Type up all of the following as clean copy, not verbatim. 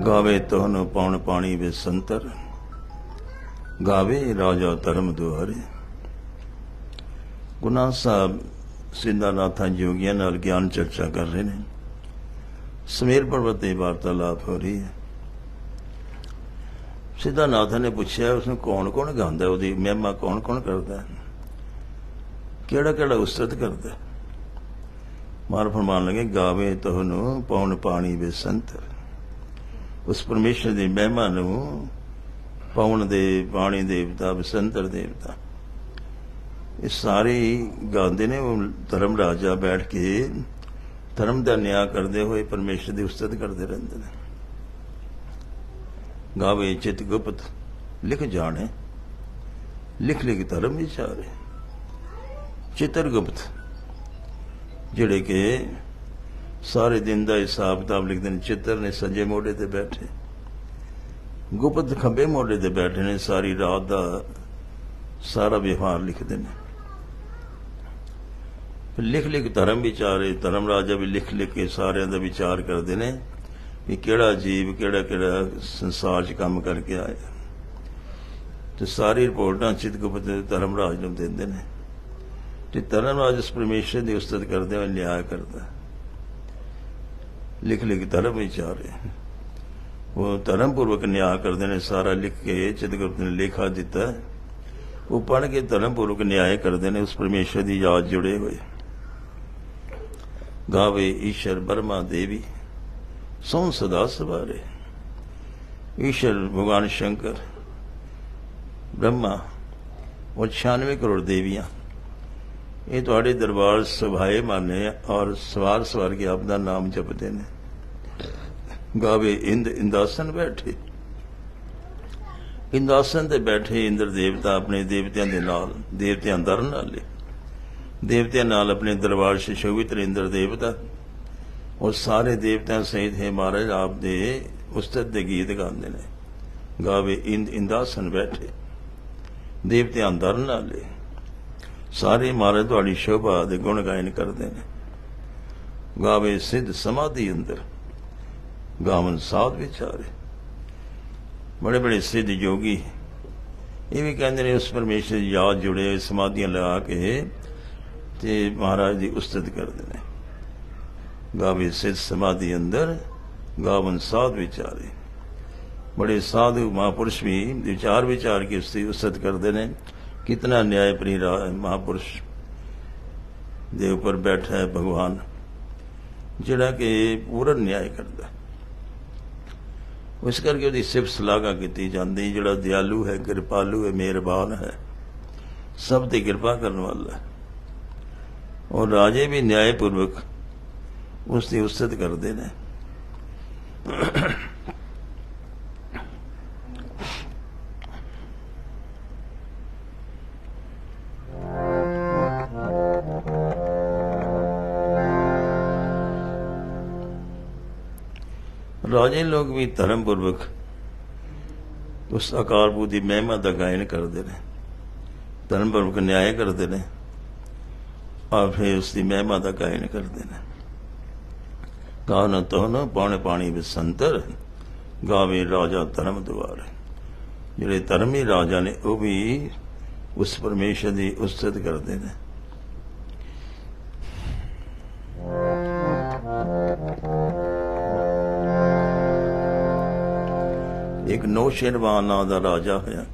गावे तोहन पौन पानी वे संतर, गावे राजा धर्म दुआरे। गुरु नानक साहब सिद्धानाथा जोगियां नाल ज्ञान चर्चा कर रहे हैं। समेर पर्वत की वार्तालाप हो रही है। सिद्धानाथा ने पूछा उसने कौन कौन गांदा, उसकी महिमा कौन कौन करता है, केड़ा केड़ा उस्तत करता है। मार फरमान लगे गावे तोहनू पौन पानी वे संतर। उस परमेश्वर की महिमा नू पौन दे पानी देवता बसंतर देवता ये सारे गाते ने। वो धर्म राजा बैठ के धर्म का न्याय करते हुए परमेश्वर की उस्तत करते रहते हैं। गावे चित गुप्त लिख जाने, लिख लिख धर्म विचारे। चित्र गुप्त जिहड़े के सारे दिन का हिसाब किताब लिखते हैं। चित्र ने सज्जे मोड़े ते बैठे, गुप्त खब्बे मोड़े ते बैठे ने, सारी रात का सारा व्यवहार लिखते हैं। लिख लिख धर्म विचारे। धर्म राजा भी लिख लिख के सारे का विचार करते हैं कि केड़ा जीव केड़ा केड़ा संसार च काम करके आया। तो सारी रिपोर्टां चितगुप्त धर्मराज नूं देंदे ने। ते धर्मराज उस परमेश्वर की उस्तत करते हुए न्याय करता। लिख लिख धर्म विचारे। वो धर्मपूर्वक न्याय करते हैं। सारा लिख के चितगुप्त ने लेखा दिता, वो पढ़ के धर्मपूर्वक न्याय करते हैं। उस परमेश्वर की याद जुड़े हुए। गावे ईश्वर ब्रह्मा देवी सौं सदा सवारे। ईश्वर भगवान शंकर ब्रह्मा और 96 करोड़ देवियां ये तुहाडे दरबार सभाए माने और सवार सवार के आपका नाम जपते हैं। गावे इंद इंदासन बैठे। इंदासन ते बैठे इंद्र देवता अपने देवतियां दे नाल, देवतियां दर नाले देवतियां नाल अपने दरबार सुशोभित इंद्र देवता और सारे देवतां सहित है महाराज आप दे उस्तत दे गीत गाते हैं। गावे इंद इंदासन बैठे देवतियां दर नाले सारे महाराज तुहाडी शोभा दे गुण गायन करते हैं। गावे सिद्ध समाधि अंदर गावन साध विचारे। बड़े बड़े सिद्ध योगी ये भी कहते हैं उस परमेश्वर की याद जुड़े समाधियां लगा के ते महाराज की उस्तत करते हैं। गावे सिद्ध समाधि अंदर गावन साध विचारे। बड़े साधु महापुरुष भी विचार विचार के उसकी उस्तत करते हैं। कितना न्यायप्रिय महापुरुष दे ऊपर बैठा है भगवान, जिहड़ा कि पूरा न्याय करता है। इस करके उसकी सिफत सलाहा की जाती। जिहड़ा दयालु है, कृपालु है, मेहरबान है, सब ते कृपा करने वाला है। और राजे भी न्यायपूर्वक उसकी उस्तत करते हैं। राजे लोग भी धर्मपूर्वक उस अकालपुरुष की महिमा का गायन करते हैं, धर्मपूर्वक न्याय करते हैं और फिर उसकी महिमा का गायन करते हैं। गावन तोहन पौने पानी बसंतर, गावे राजा धर्म दुआरे। जिहड़े धर्मी राजा ने वो भी उस परमेश्वर की उस्तत करते हैं। एक नौशेरवान नां दा राजा होया।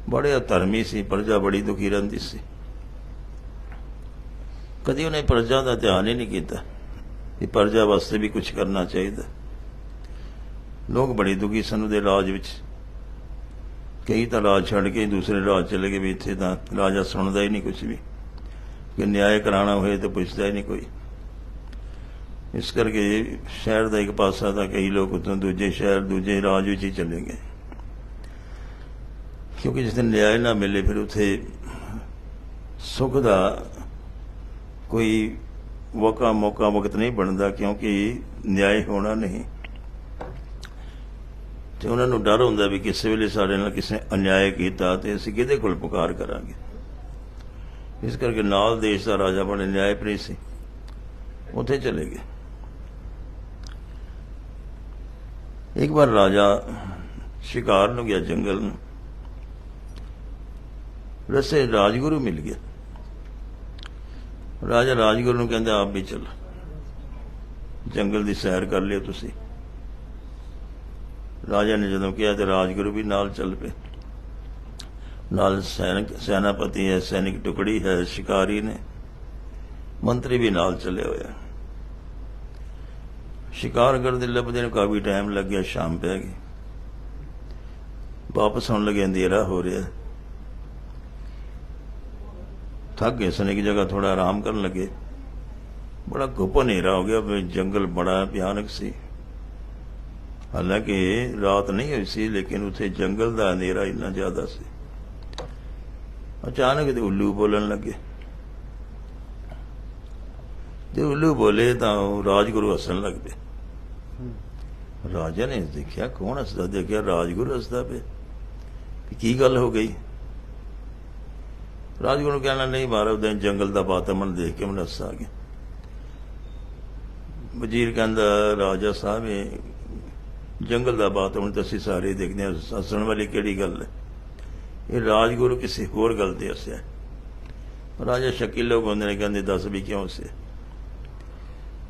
बड़े धर्मी सी, प्रजा बड़ी दुखी रहिंदी सी। कदी उन्हें प्रजा का ध्यान ही नहीं किया कि प्रजा वास्ते भी कुछ करना चाहिए। लोग बड़ी दुखी सन उहदे राज विच। कई तो राज छड़ के दूसरे राज चले गए भी इत्थे तां राजा सुनता ही नहीं कुछ भी, कि न्याय कराना होए तो पुछदा ही नहीं कोई। इस करके शहर का एक पासा था, कई लोग उतों दूजे शहर दूजे राज विच ही चले गए। क्योंकि जिस दिन न्याय ना मिले फिर उथे सुख का कोई मौका वक्त नहीं बनता, क्योंकि न्याय होना नहीं। तो उन्होंने डर होंदा भी किसी वेले साडे नाल किसी ने अन्याय किया तो असीं किहदे कोल पुकार करांगे। इस करके नाल देश का राजा बड़े न्यायप्रिय सी, उत्थे चले गए। एक बार राजा शिकार ਨੂੰ ਗਿਆ जंगल ਨੂੰ। रस्ते राजगुरु मिल गया। राजा राजगुरु ਨੂੰ ਕਹਿੰਦਾ आप भी चलो, जंगल की सैर कर लियो तुसी। राजा ने जदों किया तो राजगुरु भी नाल चल पे। नाल सेनापति है, सैनिक टुकड़ी है, शिकारी ने, मंत्री भी नाल चले हुए। शिकार करते लभदे काफी टाइम लग गया, शाम पै गई। वापस आने लगे, अंधेरा हो रहा। थक गए सन, एक जगह थोड़ा आराम करने लगे। बड़ा घुप हनेरा हो गया, जंगल बड़ा भयानक सी। हालांकि रात नहीं हुई सी, लेकिन उसे जंगल का अंधेरा इन्ना ज्यादा सी। अचानक तो उल्लू बोलन लगे। जो उल्लू बोले तो राजगुरु हसन लग पे। राजा ने देखा कौन हसदा, देखा राजगुरु हसदा पे। की गल हो गई? राजगुरु कहना नहीं महाराज, उदय जंगल का वातावरण देख के मैंने हस आ गया। वजीर कहता राजा साहब जंगल का वातावरण तो असीं सारे देखते हैं, हसण वाली किहड़ी गल है? ये राजगुरु किसी होर गल ते हस्या। राजा शकील लोग होंदे ने, कहंदे दस भी क्यों हस्या?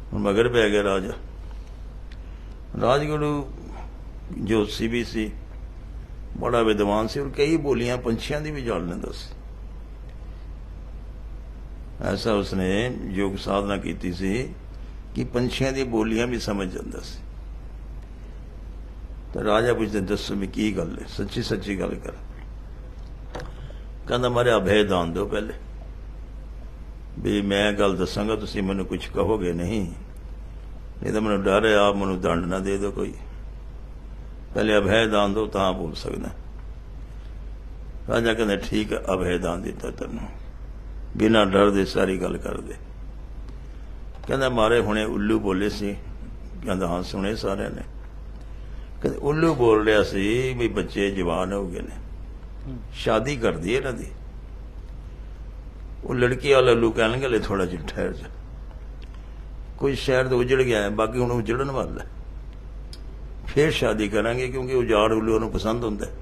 हुण मगर पै गया राजा। राजगुरु जोशी भी सी, बड़ा विद्वान से, और कई बोलियां पंछियां दी भी जान लैंदा सी। ऐसा उसने योग साधना की सी कि पंछियां दी बोलियां भी समझ जांदा सी। तो राजा पुछदे दसो भी की गल है, सच्ची सच्ची गल कर। कहंदा मारे अभय दान दो पहले, भी मैं गल दसांगा तुसीं मैनूं कुछ कहोगे नहीं तो मैनूं डर है आप मैनूं दंड ना दे दो कोई। पहले अभय दान दो तां बोल सकदा। राजा कहंदा ठीक है, अभय दान दिता तैनूं, बिना डर दे सारी गल कर दे। कहंदा मारे हुणे उल्लू बोले सी। कहंदा हाँ सुने सारे ने। कहंदे उल्लू बोल रहा सी भी बच्चे जवान हो गए ने, शादी कर दी इन्हां दी। वो लड़की वाला उल्लू कहन लगे थोड़ा जिहा ठहर जा, कोई शहर तो उजड़ गया है, बाकी हुण उजड़न वाला है, फिर शादी करांगे, क्योंकि उजाड़ उल्लू नूं पसंद हुंदा है।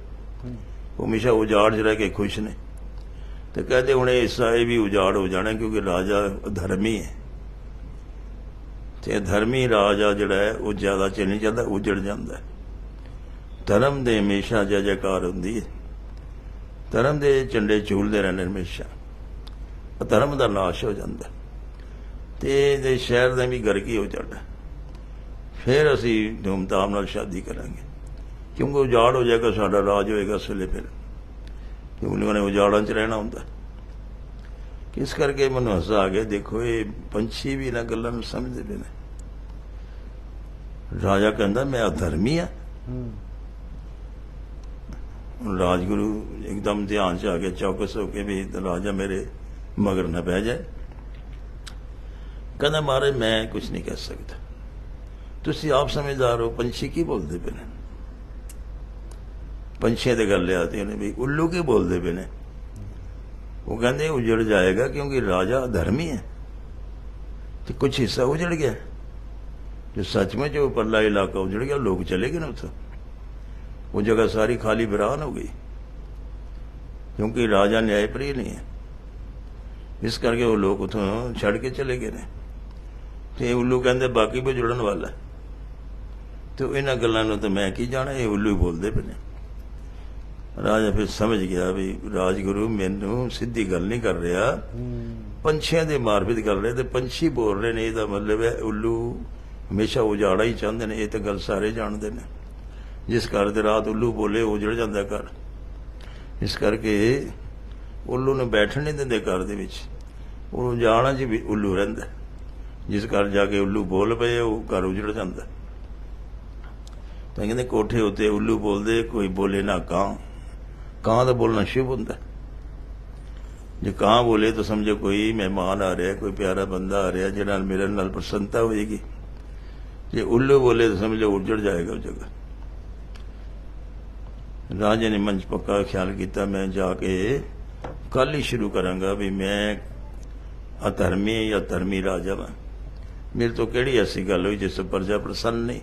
वो हमेशा उजाड़ च रह के खुश ने। तो कहते हुणे हिस्सा ये भी उजाड़ हो जाना, क्योंकि राजा धर्मी है, तो धर्मी राजा जिहड़ा है वो ज्यादा चिर नहीं चलदा, उजड़ जाता है। धर्म दे हमेशा जय जयकार हुंदी है, धर्म दे झंडे झूलते रहने हमेशा, धर्म का नाश हो जाता है, तो शहर का भी गर्क ही हो जाता। फिर असी धूमधाम नाल शादी करांगे, क्योंकि उजाड़ हो जाएगा, साडा राज होएगा उस वेले। फिर क्योंकि उन्होंने उजाड़ां च रहना हुंदा। इस करके मैनूं हस आ गया। देखो ये पंछी भी इन्हां गल्लां नूं समझदे पे ने। राजा कहंदा मैं अधर्मी हाँ। राजगुरु एकदम ध्यान च आ गया, चौकस हो के भी राजा मेरे मगर न पै जाए। कहना महाराज मैं कुछ नहीं कह सकता, तुसी आप समझदार हो, पंछी की बोलते पे ने? पंछियां ते गल आती ने भी उल्लू की बोलते पे ने? वो कहते उजड़ जाएगा क्योंकि राजा धर्मी है, तो कुछ हिस्सा उजड़ गया, जो सचमुच वो परला इलाका उजड़ गया, लोग चले गए ना उतो, वो जगह सारी खाली वीरान हो गई, क्योंकि राजा न्यायप्रिय नहीं है। इस करके वो लोग उतों छड़ के चले गए ने। तो उल्लू कहते बाकी भी जुड़न वाला, तो इन्होंने गलों तो मैं की जाना, ये उल्लू ही बोलते पे ने। राजा फिर समझ गया भी राजगुरु मैनू सीधी गल नहीं कर रहा, पंछियां दे मार्फित कर रहे, तो पंछी बोल रहे ने, इसका मतलब है उल्लू हमेशा उजाड़ा ही चाहते हैं। ये तो गल सारे जानते हैं, जिस घर ते रात उल्लू बोले उजड़ जाता घर। इस करके उल्लू ने बैठन नहीं देंगे घर दे विच, उजाड़ा च भी उल्लू रहिंदा। जिस घर जाके उल्लू बोल पे वो घर उजड़ जाता। तो कहते कोठे उत्ते उल्लू बोलते, कोई बोले ना कां, कां का बोलना शुभ होंदा। जो कां बोले तो समझो कोई मेहमान आ रहा, कोई प्यारा बंदा आ रहा, जिहदे नाल मिलन नाल प्रसन्नता होएगी। जे उल्लू बोले तो समझो उजड़ जाएगा उस जगह। राजे ने मंच पक्का ख्याल किया, मैं जाके कल ही शुरू करांगा भी मैं अधर्मी या धर्मी राजा वा, मेरे तो केड़ी ऐसी गल हुई जिस प्रजा प्रसन्न नहीं।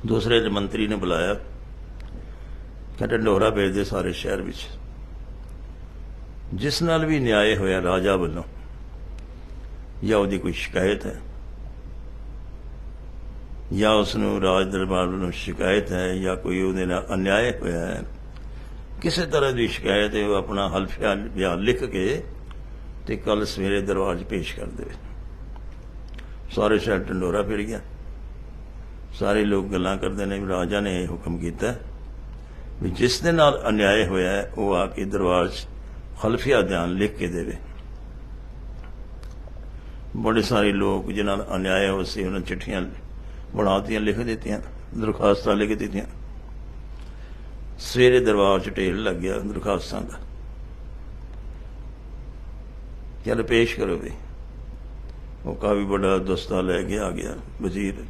दूसरे मंत्री ने बुलाया कि ढंडोरा भेज दे सारे शहर में, जिस नाल भी न्याय होया राजा वालों या उसकी कोई शिकायत है या उसनों राज दरबार वालों शिकायत है या कोई उसदे नाल अन्याय होया है, किसी तरह की शिकायत है, वो अपना हल्फिया बयान लिख के ते कल सवेरे दरबार पेश कर दे। सारे शहर ढंडोरा फिर गया। सारे लोग गल्लां करते हैं भी राजा ने यह हुक्म किया भी जिस दे नाल अन्याय होया है वो आके दरबार खलफिया बयान लिख के देवे। बड़े सारे लोग जिन्होंने अन्याय हो सी उन्होंने चिट्ठियां बनातियां, लिख दित्तियां, दरखास्त लिख दित्तियां। सवेरे दरबार च ढेर लग गया दरखास्तां का। चल पेश करो भी। वो काफी बड़ा दस्ता लैके आ गया वजीर।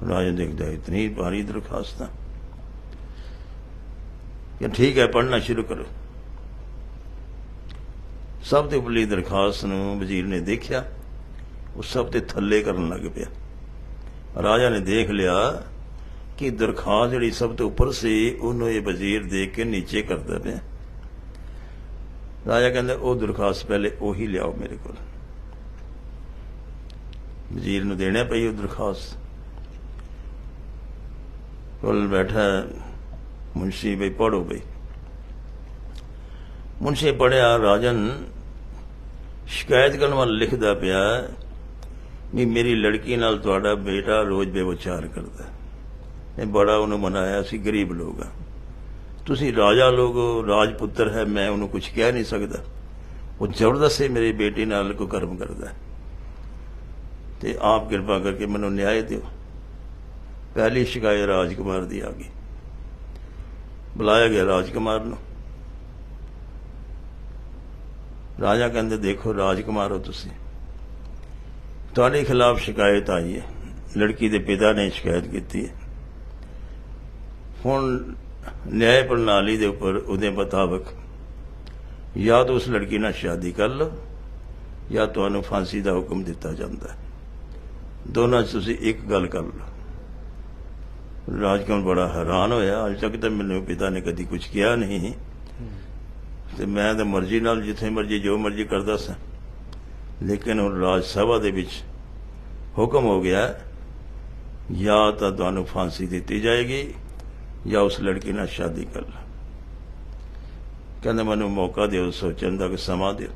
राजा देखता है इतनी भारी दरखास्त, ठीक है पढ़ना शुरू करो। सब तो पहली दरखास्त नूं वजीर ने देखा, वो सब ते थले करन लग पिया। राजा ने देख लिया कि दरखास्त जिहड़ी सब तो उपर सी उन्होंने ये वजीर देख के नीचे करता पिया। राजा कहता वो दरखास्त पहले उही लियाओ मेरे को। वजीर नूं देना पई वो दरखास्त। कोल बैठा मुंशी, बई पढ़ो बई। मुंशी पढ़िया। राजन शिकायत करने वाला लिखता पिया भी मेरी लड़की नाल तुहाडा बेटा रोज बेविचार करता है, बड़ा उन्होंने मनाया, असी गरीब लोग हाँ, तुसी राजा लोग राजपुत्र है, मैं उन्होंने कुछ कह नहीं सकता, वो जबरदस्ती मेरी बेटी नाल कोई कर्म करता है, ते आप कृपा करके मैनू न्याय दो। पहली शिकायत राजकुमार की आ गई। बुलाया गया राजकुमार नूं। राजा कहते देखो राजकुमार हो तुसी, तुहाडे खिलाफ शिकायत आई है, लड़की के पिता ने शिकायत की है। हुण न्याय प्रणाली के उपर उहदे मुताबिक या तो उस लड़की नाल शादी कर लो या तुहानूं फांसी का हुक्म दिता जाता है, दोनों तुसी एक गल कर लो। राजकुमार बड़ा हैरान होया, अज तक तो मैनूं पिता ने कभी कुछ किया नहीं, तो मैं तो मर्जी नाल जिथे मर्जी जो मर्जी करता सा, लेकिन हुण राज सभा दे विच हुक्म हो गया या तो तुहानूं फांसी दी जाएगी या उस लड़की नाल शादी कर लो। कहंदे मैनूं मौका दो सोचण दा, समा दो।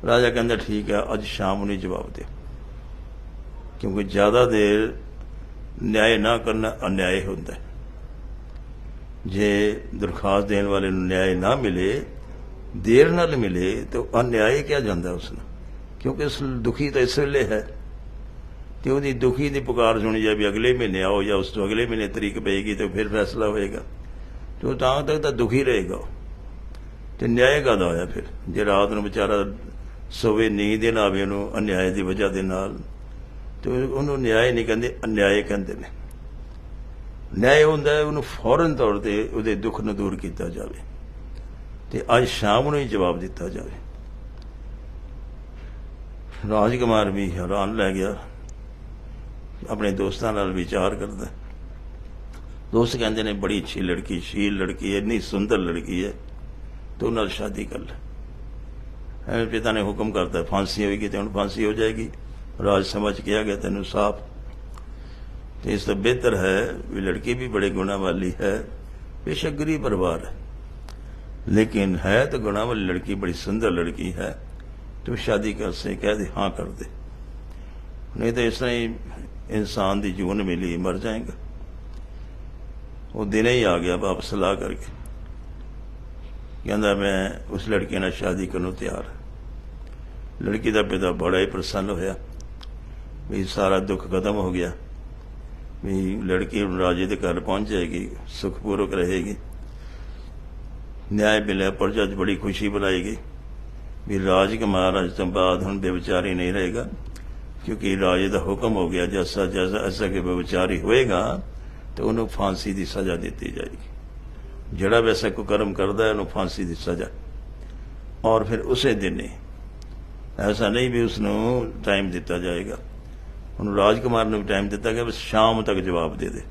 राजा कहंदा ठीक है अज शाम नूं जवाब दो, क्योंकि ज्यादा देर न्याय ना करना अन्याय होता है। जे दरखास्त देने वाले न्याय ना मिले, देर नाल मिले, तो अन्याय क्या जाता उसने, क्योंकि उस दुखी तो इस वेले है, तो उसकी दुखी की पुकार सुनी जाए भी अगले महीने आओ या उस तो अगले महीने तरीक पेगी तो फिर फैसला होएगा, तो तां तक तो दुखी रहेगा। तो न्याय कादा होया फिर, जे रात नूं बेचारा सोवे नींद ना आवे उन्होंने अन्याय की वजह के नाल, तो उन्होंने न्याय नहीं कहते, अन्याय कहते हैं। न्याय होंदा है उन्होंने फौरन तौर पर उहदे दुख नूं दूर किया जाए, तो अज शाम नूं ही जवाब दिता जाए। राजकुमार भी हैरान रह गया, अपने दोस्तों नाल विचार करता। दोस्त कहते ने बड़ी अच्छी लड़की, शील लड़की है, इतनी सुंदर लड़की है, तो उन्हां नाल शादी कर ले। पिता ने हुक्म करता फांसी होगी, तो हुण फांसी हो जाएगी। राज समझ किया गया तेन साफ, तो इससे बेहतर है भी लड़की भी बड़े गुणा वाली है, बेशक गरीब परिवार है, लेकिन है तो गुणा वाली लड़की, बड़ी सुंदर लड़की है, तो शादी कर से कह दे, हाँ कर दे, नहीं तो इस तरह ही इंसान की जून मिली मर जाएगा। वो दिन ही आ गया वापस सलाह करके, कहता मैं उस लड़की नाल शादी करने तैयार। लड़की का पिता बड़ा ही प्रसन्न होया भी सारा दुख खत्म हो गया, भी लड़की राजे के घर पहुंच जाएगी, सुखपूर्वक रहेगी। न्याय मिले, प्रजा च बड़ी खुशी बनाएगी भी राजकुमार अज तो बाद हुण बेविचारी नहीं रहेगा, क्योंकि राजे का हुक्म हो गया जैसा जैसा ऐसा कि बेविचारी होएगा तो उन्होंने फांसी की सजा दी जाएगी। जड़ा वैसा कोई कर्म करता है उन्होंने फांसी की सजा, और फिर उसे दिन ही, ऐसा नहीं भी उसनों टाइम दिता जाएगा, ਉਹਨੂੰ ਰਾਜਕੁਮਾਰ ਨੂੰ ਵੀ ਟਾਈਮ ਦਿੱਤਾ ਗਿਆ, ਬਸ ਸ਼ਾਮ ਤੱਕ ਜਵਾਬ ਦੇ ਦੇ,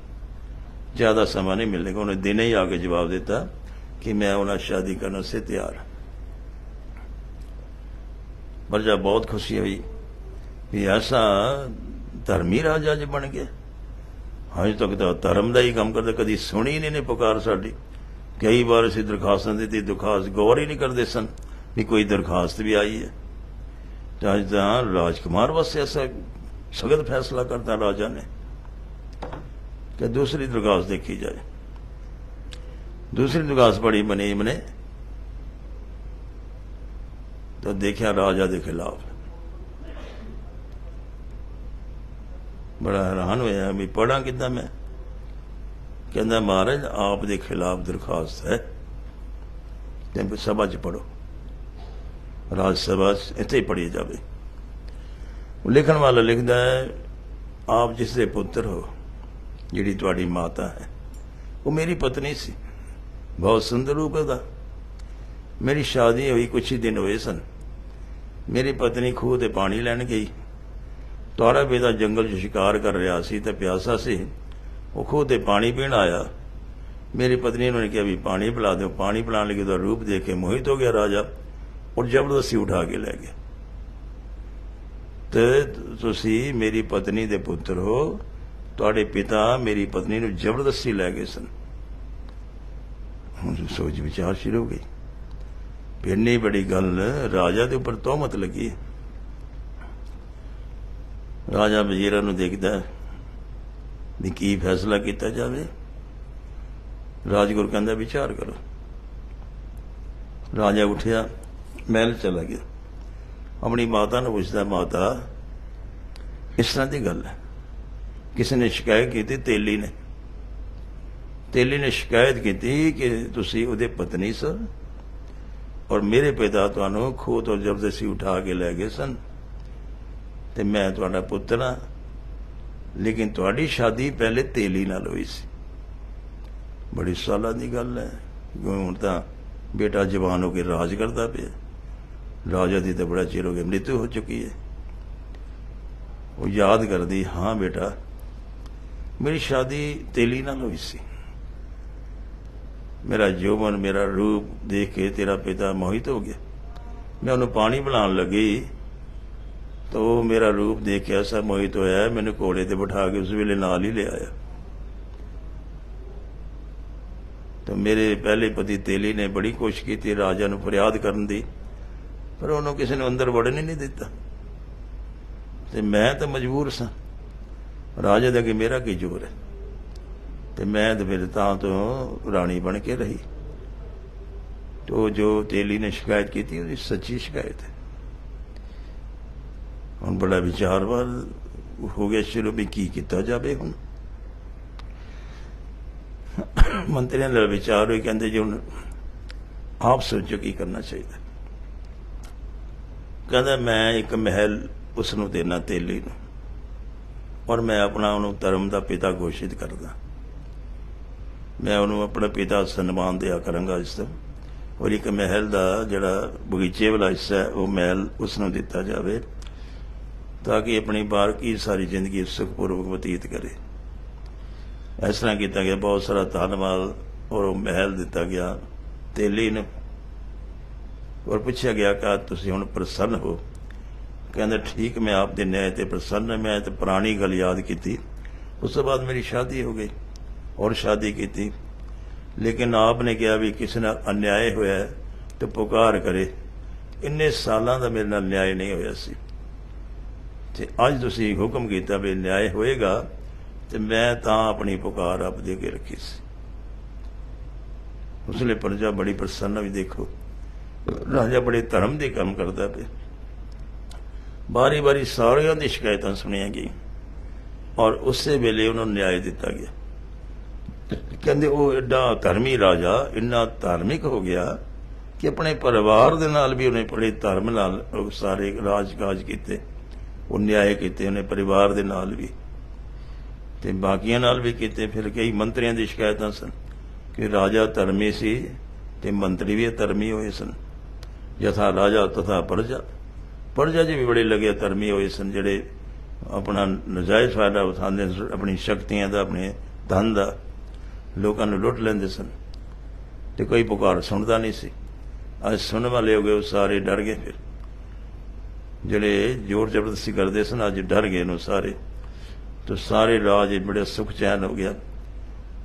ਜ਼ਿਆਦਾ ਸਮਾਂ ਨਹੀਂ ਮਿਲੇਗਾ। ਉਹਨੇ ਦਿਨੇ ਹੀ ਆ ਕੇ ਜਵਾਬ ਦਿੱਤਾ कि मैं उन्हें शादी करने से तैयार। प्रजा बहुत खुशी हुई कि ऐसा धर्मी राजा अज बन गया। अज तक तो धर्म का ही काम करते, कभी सुनी नहीं ने पुकार साड़ी। कई बार असीं दरखास्तां दी दरखास्त गौर ही नहीं करते सन भी कोई दरखास्त भी आई है। तो अज तो राजकुमार वास्ते ऐसा सख्त फैसला करता राजा ने कि दूसरी दरखास्त देखी जाए। दूसरी दरखास्त पढ़ी मुनीम ने तो देखा राजा के खिलाफ। बड़ा हैरान होया भी पढ़ा किदा मैं। कहता महाराज आप दे खिलाफ दरखास्त है, ते सभा च पढ़ो, राज सभा इत्थे ही पढ़ी जाए। लिखण वाला लिखता है आप जिसके पुत्र हो, जिहड़ी तुहाडी माता है वो मेरी पत्नी सी, बहुत सुंदर रूप है। मेरी शादी हुई कुछ ही दिन हुए सन। मेरी पत्नी खूह ते पानी लैन गई। तुहाड़ा पिता जंगल च शिकार कर रहा सी ते प्यासा सी, वो खूह ते पानी पीण आया। मेरी पत्नी ने कहा भी पानी पिला दो। पानी पिलाने लगी तो रूप देख के मोहित हो गया राजा और जबरदस्ती उठा के ले गया। तो तुसी मेरी पत्नी दे पुत्र हो, तुहाडे पिता मेरी पत्नी नूं जबरदस्ती ले गए सन। हुण सोच विचार शुरू हो गई। इन्नी बड़ी गल राजा के उपर तोहमत लगी। राजा वजीरां नूं देखदा भी की फैसला किया जाए। राजगुरु कहंदा विचार करो। राजा उठिया, महल चला गया। अपनी माता नूं पुछदा, माता इस तरह की गल है, किसी ने शिकायत की, तेली ने शिकायत की कि तुसी उहदे पत्नी सो और मेरे पिता तुहानूं खूह तो जबरदस्ती उठा के लै गए सन ते मैं तुहाडा पुत्र हाँ, लेकिन तुहाडी शादी पहले तेली नाल हुई सी। बड़ी सालां दी गल है। हुण तां बेटा जवान हो के राज करदा पिया। राजा दी तो बड़ा चिर हो गया मृत्यु हो चुकी है। वो याद करदी, हाँ बेटा मेरी शादी तेली नाल हुई सी। मेरा यौवन मेरा रूप देख के तेरा पिता मोहित हो गया। मैं उन्हें पानी पिलान लगी तो मेरा रूप देख के ऐसा मोहित होया, मैंने घोड़े ते बिठा के उस वेले नाल ही ले आया। तो मेरे पहले पति तेली ने बड़ी कोशिश की राजा नूं फरियाद करन दी, पर उन्होंने किसी ने अंदर वड़न ही नहीं दिता। ते मैं तो मजबूर सा, राजा दे अगे मेरा की जोर है। ते मैं तो फिर तां तो राणी बन के रही। तो जो तेली ने शिकायत की थी उसकी सच्ची शिकायत है। हुण बड़ा विचारवार हो गया शुरू भी की किया जाए। हुण मंत्रियों का विचार हुई, कहते जी हुण आप सोचो की करना चाहिए। कहता मैं एक महल उसनूं देना तेली नूं और मैं अपना उन्होंने धर्म का पिता घोषित करदा। मैं उन्होंने अपना पिता सन्मान दिया करांगा इस तो, और एक महल का जिहड़ा बगीचे वाला हिस्सा है वो महल उसनूं दिता जाए ताकि अपनी बाकी सारी जिंदगी सुखपूर्वक बतीत करे। इस तरह किया गया। बहुत सारा धनमाल और वो महल दिता गया तेली ने। और पूछा गया कि तुसीं हुण प्रसन्न हो? कहते ठीक, मैं आप दे न्याय ते प्रसन्न। मैं तो पुरानी गल याद की। उस बाद मेरी शादी हो गई और शादी की, लेकिन आपने कहा भी किसी ने अन्याय होया तो पुकार करे। इन्ने सालों का मेरे नाल न्याय नहीं होया सी ते अज तुसीं हुक्म किया भी न्याय होएगा तो मैं तां अपनी पुकार आप दे के रखी सी। उसले प्रजा बड़ी प्रसन्न भी। देखो राजा बड़े धर्म के काम करता पे। बारी बारी सारियां दी शिकायतां सुनिया गई और उस वेले उन्होंने न्याय दिता गया। कहते वो एडा धर्मी राजा इन्ना धार्मिक हो गया कि अपने परिवार दे नाल भी उन्हें बड़े धर्म नाल सारे राजकाज किए, वो न्याय किए उन्हें परिवार दे नाल भी ते बाकियां नाल भी किए। फिर कई मंत्रियों की शिकायतां सन कि राजा धर्मी सी ते मंत्री भी धर्मी होए सन। यथा राजा तथा प्रजा, प्रजा जी भी बड़े लगे धर्मी होए सन। जिहड़े ਆਪਣਾ ਨਜਾਇਜ਼ ਫਾਇਦਾ ਉਠਾਉਂਦੇ ਸਨ, ਆਪਣੀ ਸ਼ਕਤੀਆਂ ਦਾ, ਆਪਣੇ ਧਨ ਦਾ, ਲੋਕਾਂ ਨੂੰ ਲੁੱਟ ਲੈਂਦੇ ਸਨ ਤੇ ਕੋਈ ਪੁਕਾਰ ਸੁਣਦਾ ਨਹੀਂ ਸੀ। ਅੱਜ ਸੁਣਨ ਵਾਲੇ ਹੋ ਗਏ, ਉਹ ਸਾਰੇ ਡਰ ਗਏ। ਫਿਰ ਜਿਹੜੇ ਜ਼ੋਰ ਜ਼ਬਰਦਸਤੀ ਕਰਦੇ ਸਨ ਅੱਜ ਡਰ ਗਏ ਨੂੰ ਸਾਰੇ, तो सारे राज बड़े सुख चैन हो गया,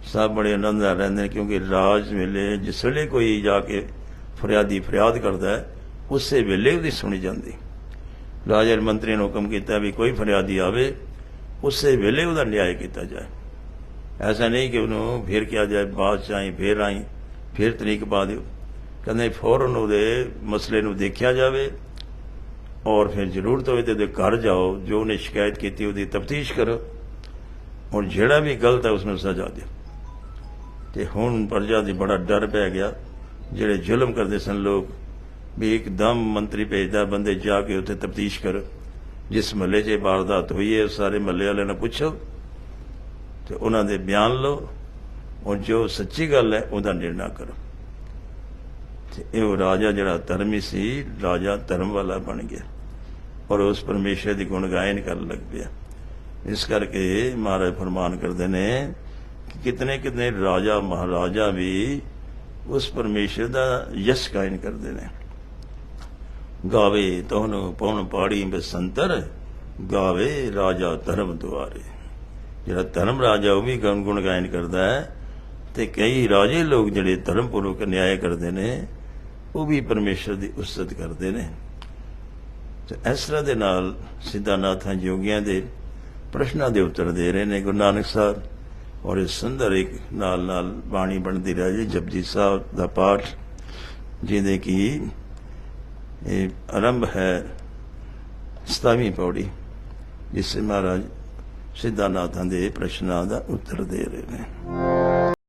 सब बड़े आनंद नाल रहिंदे ने, क्योंकि राज वेले जिस वेले कोई जाके फरियादी फरियाद करता है उस वेले उसकी सुनी जाती। राजा मंत्री ने हुक्म किया भी कोई फरियादी आवे उस वेले उसका न्याय किया जाए। ऐसा नहीं कि उन्होंने फिर किया जाए बाद च आई फिर आई फिर तरीक पा दो, कहते फौरन वो मसले को देखा जाए और फिर जरूरत हो तो घर जाओ, जो उन्हें शिकायत की उसकी तफ्तीश करो और जेड़ा भी गलत है उसमें सजा दो। तो हुण प्रजा की बड़ा डर पै गया, जेड़े जुल्म करते सन लोग भी एकदम मंत्री भेजदा बंदे जाके उत्थे तफ्तीश करो, जिस महल्ले च वारदात हुई है सारे महल्ले वाले ने पुछो तो उन्होंने बयान लो और जो सच्ची गल है उसका निर्णय करो। तो राजा जड़ा धर्मी सी, राजा धर्म वाला बन गया और उस परमेश्वर की गुण गायन कर लग पिया। इस करके महाराज फरमान करते हैं कि कितने कितने राजा महाराजा भी उस परमेश्वर का यश गायन करते हैं। गावे तोहनु पौन पाड़ी बसंतर, गावे राजा धर्म द्वारे। जरा धर्म राजा वह भी गुण गायन करता है, तो कई राजे लोग जड़े धर्मपूर्वक न्याय करते हैं वो भी परमेश्वर की उस्सत करते हैं। तो इस तरह के नाल सिद्धानाथां जोगियां दे प्रश्नों के उत्तर दे रहे हैं गुरु नानक साहब, और इस सुंदर एक नाल नाल बाणी बनती रह जी जपजी साहब का पाठ, जिहदे की आरंभ है 27वीं पौड़ी, जिससे महाराज सिद्धानाथां दे प्रश्नों का उत्तर दे रहे हैं।